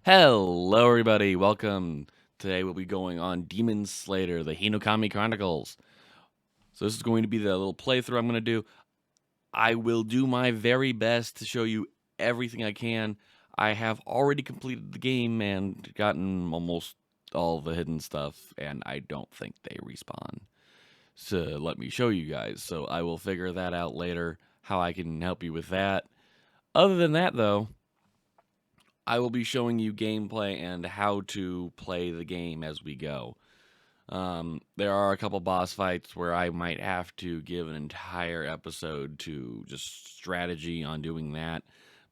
Hello, everybody. Welcome. Today we'll be going on Demon Slayer, the Hinokamari Chronicles. So this is going to be the little playthrough I'm going to do. I will do my very best to show you everything I can. I have already completed the game and gotten almost all the hidden stuff, and I don't think they respawn. So let me show you guys. So I will figure that out later, how I can help you with that. Other than that, though, I will be showing you gameplay and how to play the game as we go. There are a couple boss fights where I might have to give an entire episode to just strategy on doing that,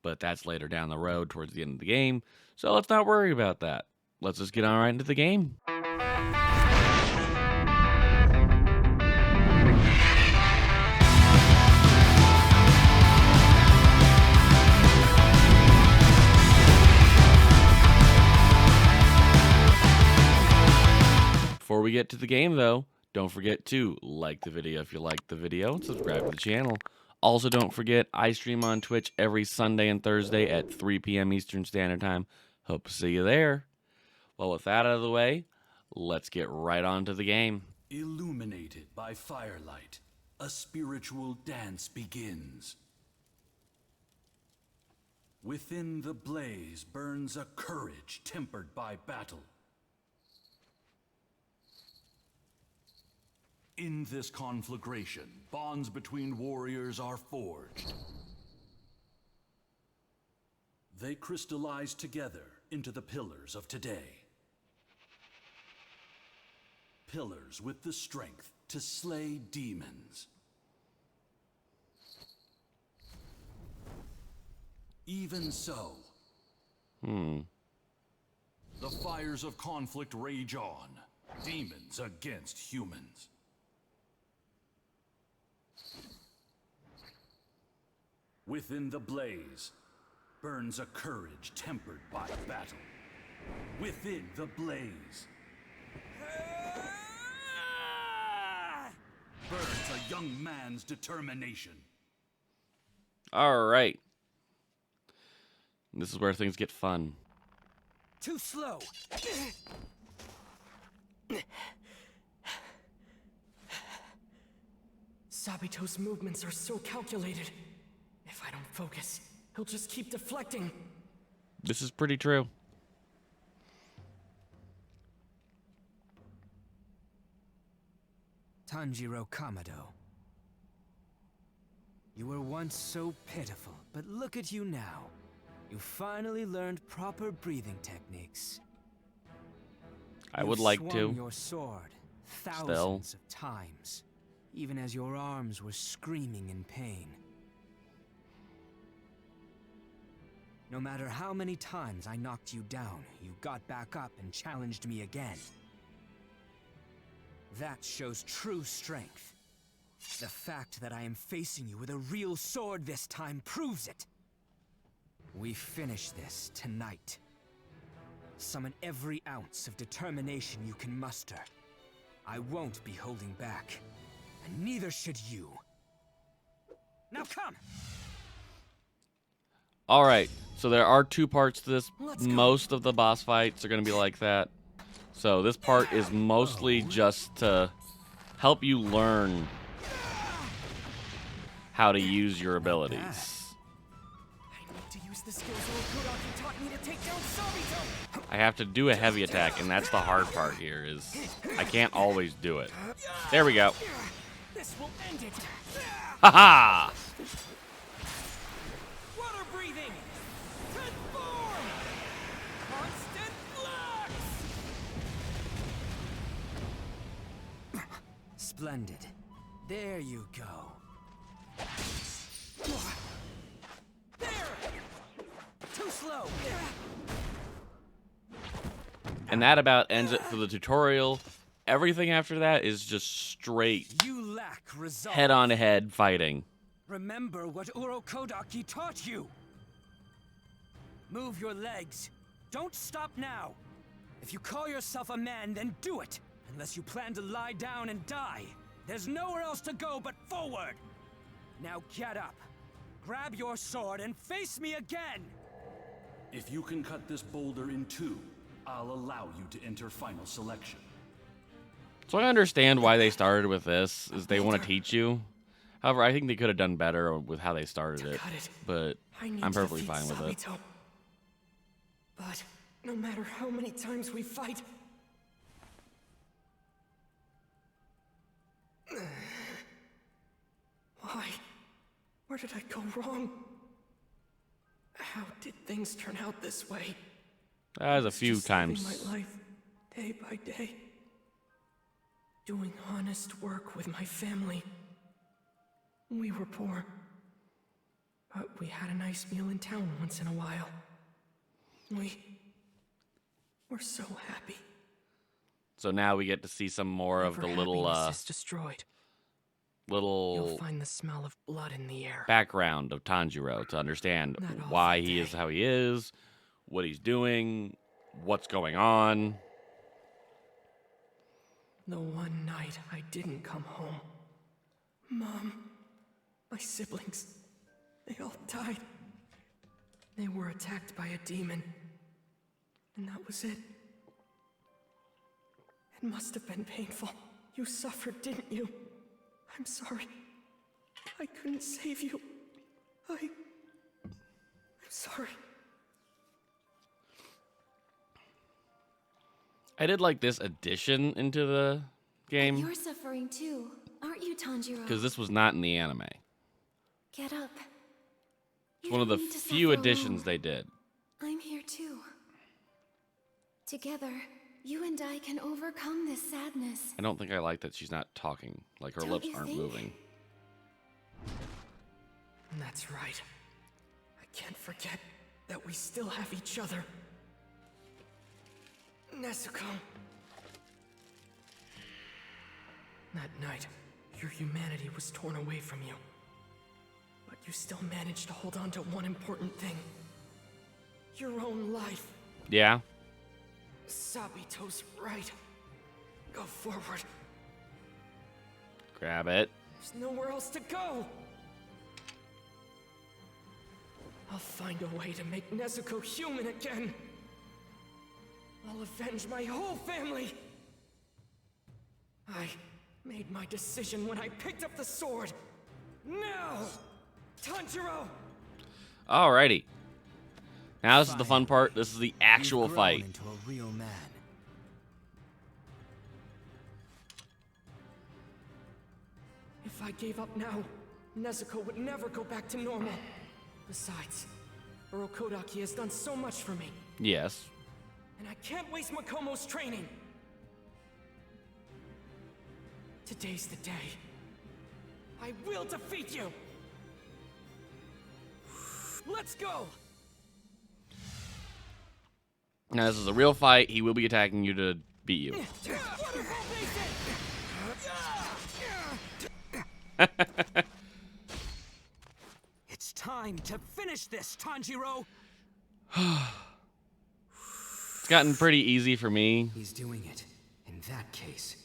but that's later down the road towards the end of the game, so let's not worry about that. Let's just get on right into the game. Before we get to the game, though, don't forget to like the video if you like the video and subscribe to the channel. Also, don't forget, I stream on Twitch every Sunday and Thursday at 3 p.m. Eastern Standard Time. Hope to see you there. Well, with that out of the way, let's get right on to the game. Illuminated by firelight, a spiritual dance begins. Within the blaze burns a courage tempered by battle. In this conflagration, bonds between warriors are forged. They crystallize together into the pillars of today. Pillars with the strength to slay demons. Even so, the fires of conflict rage on, demons against humans. Within the blaze burns a courage tempered by battle. Within the blaze burns a young man's determination. All right. This is where things get fun. Too slow. Sabito's movements are so calculated. If I don't focus, he'll just keep deflecting. This is pretty true. Tanjiro Kamado. You were once so pitiful, but look at you now. You finally learned proper breathing techniques. I would like You've to. swung your sword thousands of times, even as your arms were screaming in pain. No matter how many times I knocked you down, you got back up and challenged me again. That shows true strength. The fact that I am facing you with a real sword this time proves it. We finish this tonight. Summon every ounce of determination you can muster. I won't be holding back, and neither should you. Now come! All right, so there are two parts to this. Let's go. Most of the boss fights are going to be like that. So this part is mostly just to help you learn how to use your abilities. I need to use the skills Orokodaki taught me to take down Sabito. I have to do a heavy attack, and that's the hard part here, is I can't always do it. There we go. This will end it. Ha-ha! Water breathing. Transform. Constant flux. Splendid. There you go. There. Too slow. And that about ends it for the tutorial. Everything after that is just straight You lack resolve. head-on-head fighting. Remember what Orokodaki taught you. Move your legs. Don't stop now. If you call yourself a man, then do it. Unless you plan to lie down and die. There's nowhere else to go but forward. Now get up. Grab your sword and face me again. If you can cut this boulder in two, I'll allow you to enter final selection. So I understand why they started with this, is they want to teach you. However, I think they could have done better with how they started it. But I'm perfectly fine with it. But no matter how many times we fight... Why? Where did I go wrong? How did things turn out this way? As a few Just times. living my life, day by day. Doing honest work with my family. We were poor. But we had a nice meal in town once in a while. We're so happy. So now we get to see some more of the little is destroyed. You'll find the smell of blood in the air. background of Tanjiro to understand why he is how he is, what he's doing, what's going on. The one night I didn't come home. Mom, my siblings, they all died. They were attacked by a demon. And that was it. It must have been painful. You suffered, didn't you? I'm sorry. I couldn't save you. I'm sorry. I did like this addition into the game. You're suffering too, aren't you, Tanjiro? Because this was not in the anime. Get up. It's one of the few additions they did. I'm here too. Together, you and I can overcome this sadness. I don't think I like that she's not talking. Like her Don't lips you aren't think? moving. That's right. I can't forget that we still have each other. Nezuko. That night, your humanity was torn away from you. But you still managed to hold on to one important thing. Your own life. Yeah. Sabito's right. Go forward. Grab it. There's nowhere else to go. I'll find a way to make Nezuko human again. I'll avenge my whole family. I made my decision when I picked up the sword. Now, Tanjiro! Alrighty. Now this is the fun part. This is the actual You've grown fight. into a real man. If I gave up now, Nezuko would never go back to normal. Besides, Urokodaki has done so much for me, Yes. and I can't waste Makomo's training. Today's the day. I will defeat you! Let's go! Now this is a real fight. He will be attacking you to beat you. It's time to finish this, Tanjiro! It's gotten pretty easy for me. He's doing it. In that case,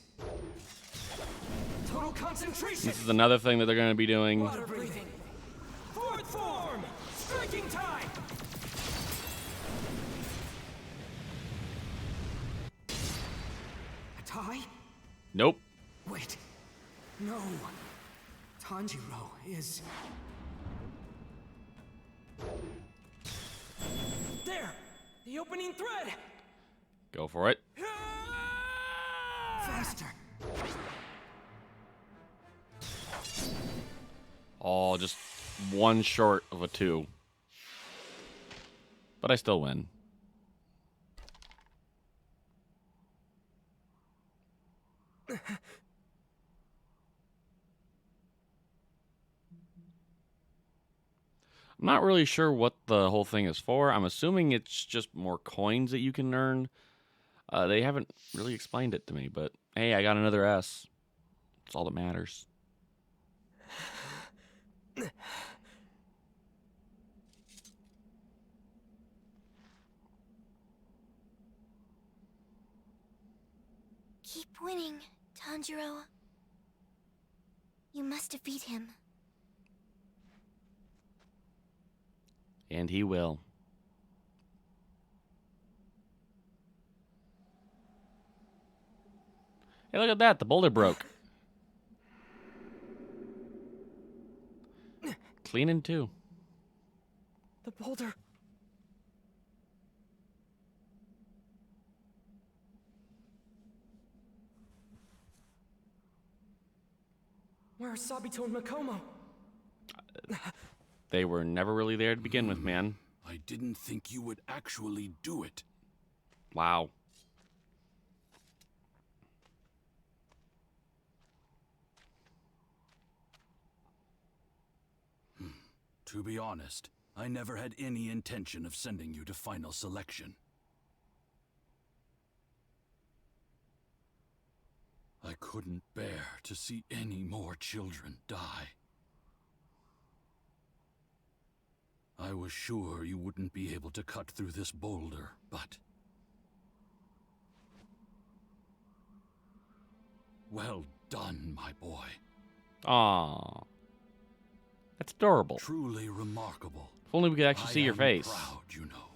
Total concentration! This is another thing that they're going to be doing. Water breathing. Fourth form! Striking time! a tie? Nope. Wait. No. Tanjiro is... There! The opening thread! Go for it. faster. Oh, just one short of a 2. But I still win. I'm not really sure what the whole thing is for. I'm assuming it's just more coins that you can earn. They haven't really explained it to me, but hey, I got another S. That's all that matters. Keep winning, Tanjiro. You must defeat him. And he will. Hey, look at that. The boulder broke. Cleaning too. The boulder. Where are Sabito and Makomo? They were never really there to begin with, man. I didn't think you would actually do it. Wow. To be honest, I never had any intention of sending you to final selection. I couldn't bear to see any more children die. I was sure you wouldn't be able to cut through this boulder, but... Well done, my boy. Aww. That's adorable. Truly remarkable. If only we could actually see your face. I am proud, you know.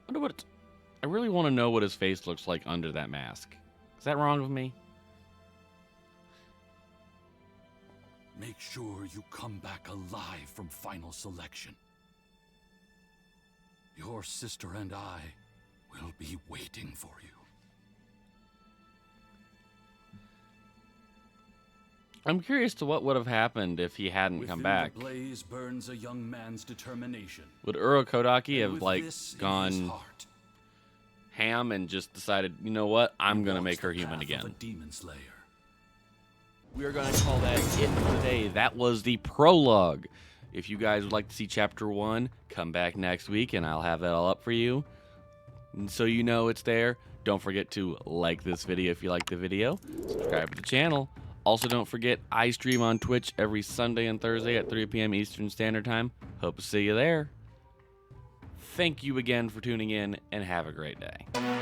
Wonder what I really want to know what his face looks like under that mask. Is that wrong of me? Make sure you come back alive from final selection. Your sister and I will be waiting for you. I'm curious to what would have happened if he hadn't come back. The blaze burns a young man's determination. Would Uro Kodaki have, With like, this in his gone heart, ham and just decided, you know what, I'm going to walks make her the human path of a again? demon slayer. We are going to call that it for today. That was the prologue. If you guys would like to see Chapter 1, come back next week and I'll have that all up for you. And so you know it's there. Don't forget to like this video if you like the video. Subscribe to the channel. Also, don't forget, I stream on Twitch every Sunday and Thursday at 3 p.m. Eastern Standard Time. Hope to see you there. Thank you again for tuning in, and have a great day.